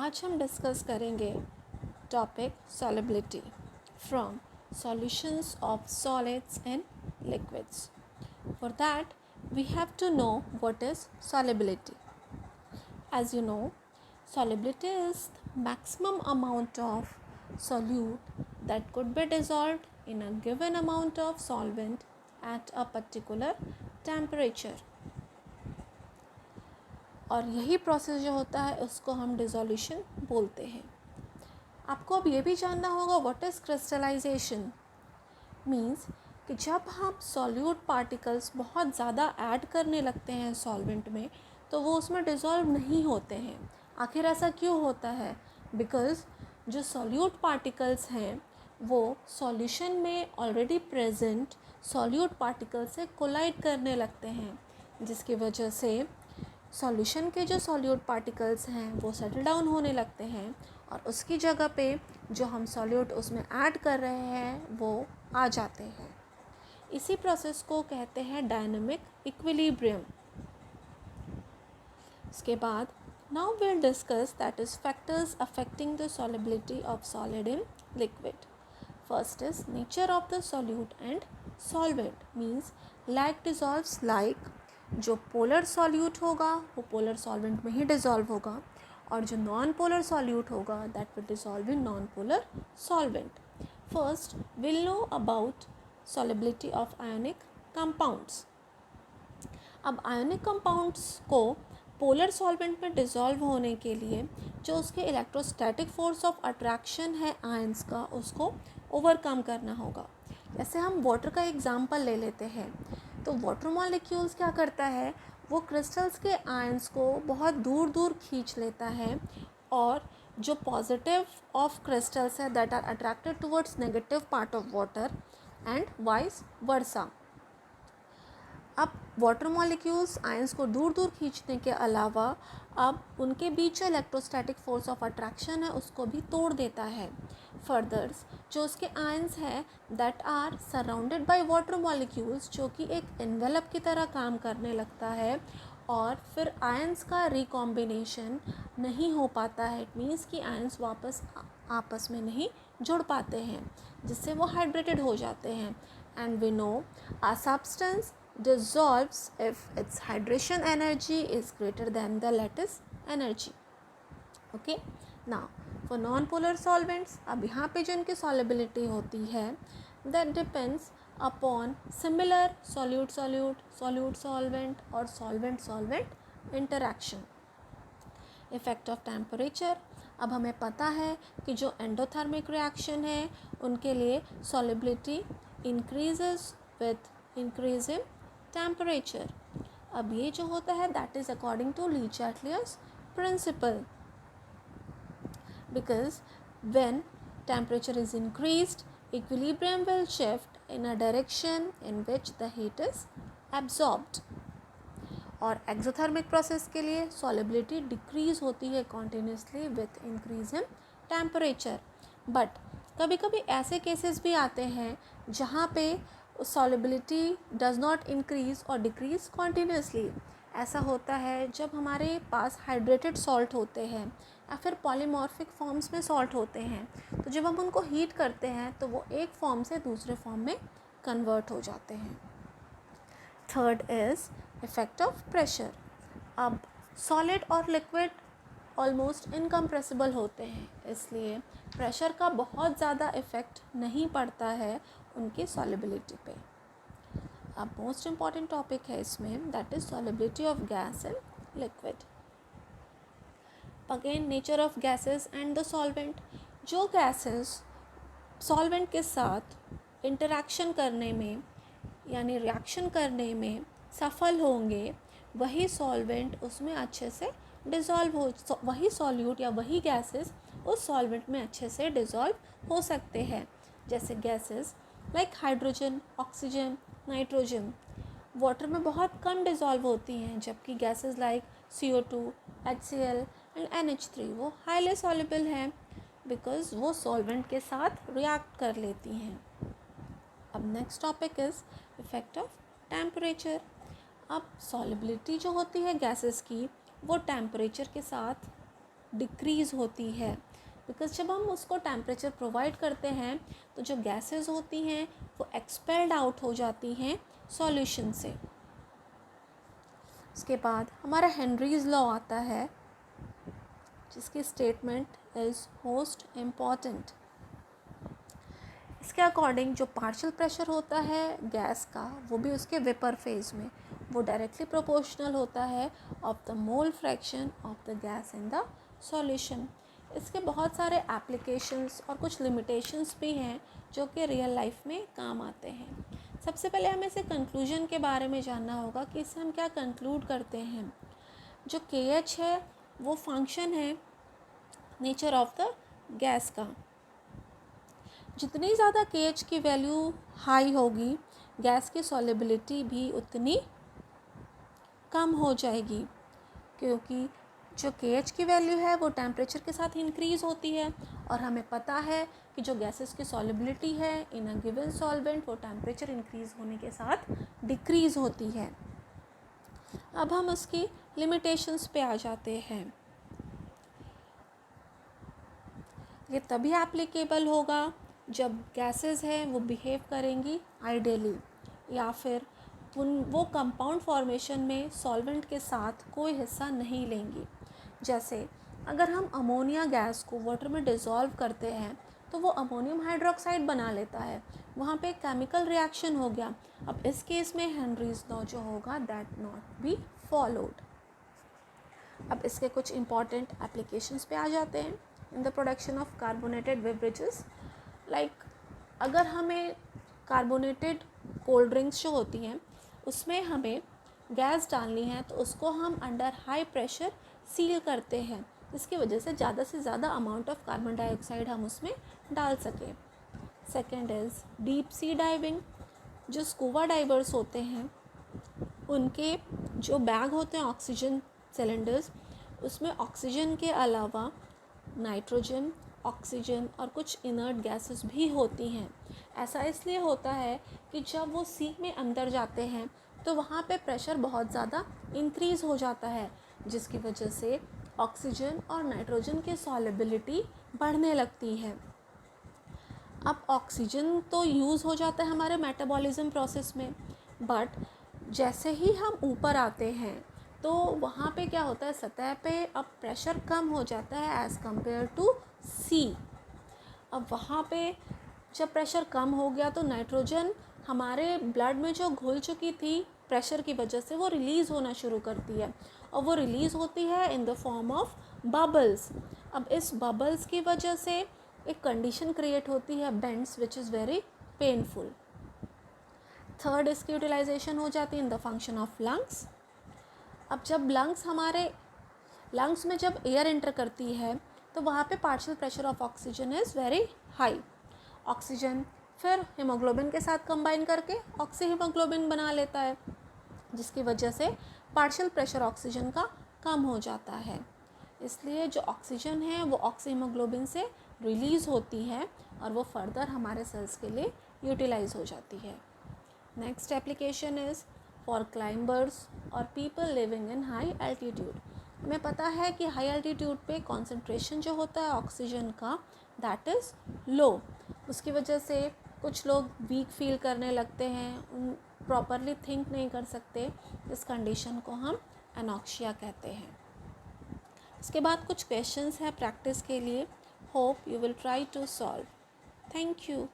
आज हम डिस्कस करेंगे topic solubility from solutions of solids and liquids. For that, we have to know what is solubility. As you know, solubility is the maximum amount of solute that could be dissolved in a given amount of solvent at a particular temperature. और यही process जो होता है उसको हम dissolution बोलते हैं. आपको अब ये भी जानना होगा व्हाट इज़ क्रिस्टलाइजेशन. मीन्स कि जब हम सॉल्यूट पार्टिकल्स बहुत ज़्यादा ऐड करने लगते हैं सॉल्वेंट में तो वो उसमें डिज़ोल्व नहीं होते हैं. आखिर ऐसा क्यों होता है? बिकॉज़ जो सॉल्यूट पार्टिकल्स हैं वो सॉल्यूशन में ऑलरेडी प्रेजेंट सॉल्यूट पार्टिकल से कोलाइड करने लगते हैं, जिसकी वजह से सॉल्यूशन के जो सॉल्यूट पार्टिकल्स हैं वो सेटल डाउन होने लगते हैं और उसकी जगह पे जो हम सॉल्यूट उसमें ऐड कर रहे हैं वो आ जाते हैं. इसी प्रोसेस को कहते हैं डायनामिक इक्विलिब्रियम. इसके बाद now will discuss that is factors affecting the solubility of solid in liquid. First is nature of the solute and solvent. Means like dissolves like. जो पोलर सॉल्यूट होगा वो पोलर सॉल्वेंट में ही dissolve होगा और जो non polar solute होगा that will dissolve in non polar solvent. First will know about solubility of ionic compounds. अब ionic compounds को पोलर सॉल्वेंट में डिज़ोल्व होने के लिए जो उसके इलेक्ट्रोस्टैटिक फोर्स ऑफ अट्रैक्शन है आयंस का उसको ओवरकम करना होगा. जैसे हम वाटर का एग्जांपल ले लेते हैं तो वाटर मॉलिक्यूल्स क्या करता है, वो क्रिस्टल्स के आयंस को बहुत दूर दूर खींच लेता है और जो पॉजिटिव ऑफ क्रिस्टल्स है that are attracted towards negative part of water and vice versa. अब वाटर मॉलिक्यूल्स आयंस को दूर दूर खींचने के अलावा अब उनके बीच जो इलेक्ट्रोस्टैटिक फोर्स ऑफ अट्रैक्शन है उसको भी तोड़ देता है. फर्दर्स जो उसके आयंस हैं that are surrounded by water molecules जो कि एक एनवेलप की तरह काम करने लगता है और फिर आयंस का रिकॉम्बिनेशन नहीं हो पाता है. इट मीन्स कि आयंस वापस आपस में नहीं जुड़ पाते हैं जिससे वो हाइड्रेटेड हो जाते हैं. And we know a substance dissolves if its hydration energy is greater than the lattice energy. Okay, now for non-polar solvents, अब यहाँ पे जो इनकी solubility होती है that depends upon similar solute-solute, solute-solvent और solvent-solvent interaction. Effect of temperature. अब हमें पता है कि जो endothermic reaction है उनके लिए solubility increases with increasing temperature. अब ये जो होता है that is according to Le Chatelier's principle. Because when temperature is increased, equilibrium will shift in a direction in which the heat is absorbed. और exothermic process के लिए solubility decrease होती है continuously with increase in temperature. But कभी कभी ऐसे cases भी आते हैं जहाँ पे solubility does not increase or decrease continuously. ऐसा होता है जब हमारे पास हाइड्रेटेड सॉल्ट होते हैं या फिर पॉलीमॉर्फिक फॉर्म्स में सॉल्ट होते हैं तो जब हम उनको हीट करते हैं तो वो एक फॉर्म से दूसरे फॉर्म में कन्वर्ट हो जाते हैं. Third is effect of pressure. अब सॉलिड और लिक्विड ऑलमोस्ट इनकम्प्रेसिबल होते हैं इसलिए प्रेशर का बहुत ज़्यादा इफ़ेक्ट नहीं पड़ता है उनकी सॉलिबिलिटी पे. अब मोस्ट इम्पॉर्टेंट टॉपिक है इसमें that is solubility of gas and liquid. Again nature of gases and the solvent. जो गैसेस सॉल्वेंट के साथ इंटरेक्शन करने में यानी रिएक्शन करने में सफल होंगे वही सॉल्वेंट उसमें अच्छे से डिज़ोल्व हो, वही सॉल्यूट या वही गैसेस उस सॉल्वेंट में अच्छे से डिज़ोल्व हो सकते हैं. जैसे gases like hydrogen, oxygen, nitrogen water में बहुत कम डिज़ोल्व होती हैं जबकि gases like CO2, HCl and NH3 वो हाईली सॉल्युबल हैं बिकॉज वो सॉल्वेंट के साथ रिएक्ट कर लेती हैं. अब next topic is effect of temperature. अब सॉलिबिलिटी जो होती है गैसेस की वो टेम्परेचर के साथ डिक्रीज़ होती है, बिकॉज जब हम उसको टेम्परेचर प्रोवाइड करते हैं तो जो गैसेस होती हैं वो एक्सपेल्ड आउट हो जाती हैं सॉल्यूशन से। उसके बाद हमारा हेनरीज लॉ आता है, जिसकी स्टेटमेंट इज़ मोस्ट इम्पॉर्टेंट। इसके अकॉर्डिंग जो पार्शियल प्रेशर होता है गैस का, वो भी उसके वेपर फेज में, वो डायरेक्टली प्रोपोर्शनल होता है of the mole fraction of the gas in the solution. इसके बहुत सारे एप्लीकेशंस और कुछ लिमिटेशंस भी हैं जो कि रियल लाइफ में काम आते हैं। सबसे पहले हमें इसे कंक्लूजन के बारे में जानना होगा कि इससे हम क्या कंक्लूड करते हैं। जो KH है वो फंक्शन है नेचर ऑफ द गैस का। जितनी ज़्यादा KH की वैल्यू हाई होगी, गैस की सॉल्युबिलिटी भी उतनी कम हो जाएगी, क्योंकि जो KH की वैल्यू है वो टेम्परेचर के साथ इंक्रीज़ होती है, और हमें पता है कि जो गैसेस की सॉल्युबिलिटी है इन अ गिवन सॉल्वेंट वो टेम्परेचर इंक्रीज़ होने के साथ डिक्रीज़ होती है। अब हम उसकी लिमिटेशंस पे आ जाते हैं। ये तभी एप्लीकेबल होगा जब गैसेस हैं वो बिहेव करेंगी आइडियली, या फिर वो कंपाउंड फॉर्मेशन में सॉल्वेंट के साथ कोई हिस्सा नहीं लेंगी। जैसे अगर हम अमोनिया गैस को वाटर में डिज़ोल्व करते हैं तो वो अमोनियम हाइड्रोक्साइड बना लेता है, वहाँ पे केमिकल रिएक्शन हो गया। अब इस केस में हेनरीज लॉ जो होगा दैट नॉट बी फॉलोड। अब इसके कुछ इम्पॉर्टेंट एप्लीकेशंस पे आ जाते हैं in the production of carbonated beverages. Like अगर हमें कार्बोनेटेड कोल्ड ड्रिंक्स जो होती हैं उसमें हमें गैस डालनी है तो उसको हम अंडर हाई प्रेशर सील करते हैं, जिसकी वजह से ज़्यादा अमाउंट ऑफ कार्बन डाइऑक्साइड हम उसमें डाल सकें। Second is deep sea diving. जो स्कूबा डाइवर्स होते हैं उनके जो बैग होते हैं ऑक्सीजन सिलेंडर्स, उसमें ऑक्सीजन के अलावा नाइट्रोजन, ऑक्सीजन और कुछ इनर्ट गैसेस भी होती हैं। ऐसा इसलिए होता है कि जब वो सी में अंदर जाते हैं तो वहाँ पे प्रेशर बहुत ज़्यादा इंक्रीज़ हो जाता है, जिसकी वजह से ऑक्सीजन और नाइट्रोजन की सॉल्युबिलिटी बढ़ने लगती है। अब ऑक्सीजन तो यूज़ हो जाता है हमारे मेटाबॉलिज्म प्रोसेस में, बट जैसे ही हम ऊपर आते हैं तो वहाँ पे क्या होता है, सतह पे अब प्रेशर कम हो जाता है एज़ कम्पेयर टू सी। अब वहाँ पे जब प्रेशर कम हो गया तो नाइट्रोजन हमारे ब्लड में जो घुल चुकी थी प्रेशर की वजह से वो रिलीज़ होना शुरू करती है, और वो रिलीज़ होती है in the form of bubbles. अब इस बबल्स की वजह से एक कंडीशन क्रिएट होती है bends, which is very painful. Third, इसकी यूटिलाइजेशन हो जाती है in the function of lungs. अब जब हमारे लंग्स में जब एयर एंटर करती है तो वहाँ पे partial pressure of oxygen is very high. Oxygen फिर हीमोग्लोबिन के साथ कंबाइन करके ऑक्सी हीमोग्लोबिन बना लेता है, जिसकी वजह से पार्शियल प्रेशर ऑक्सीजन का कम हो जाता है। इसलिए जो ऑक्सीजन है वो ऑक्सी हीमोग्लोबिन से रिलीज़ होती है और वो फर्दर हमारे सेल्स के लिए यूटिलाइज हो जाती है। Next application is for climbers और people living in high altitude. हमें पता है कि हाई एल्टीट्यूड पे कॉन्सेंट्रेशन जो होता है ऑक्सीजन का दैट इज़ लो। उसकी वजह से कुछ लोग वीक फील करने लगते हैं, प्रॉपरली थिंक नहीं कर सकते। इस कंडीशन को हम एनॉक्सिया कहते हैं। इसके बाद कुछ क्वेश्चंस हैं प्रैक्टिस के लिए, hope you will try to solve. Thank you.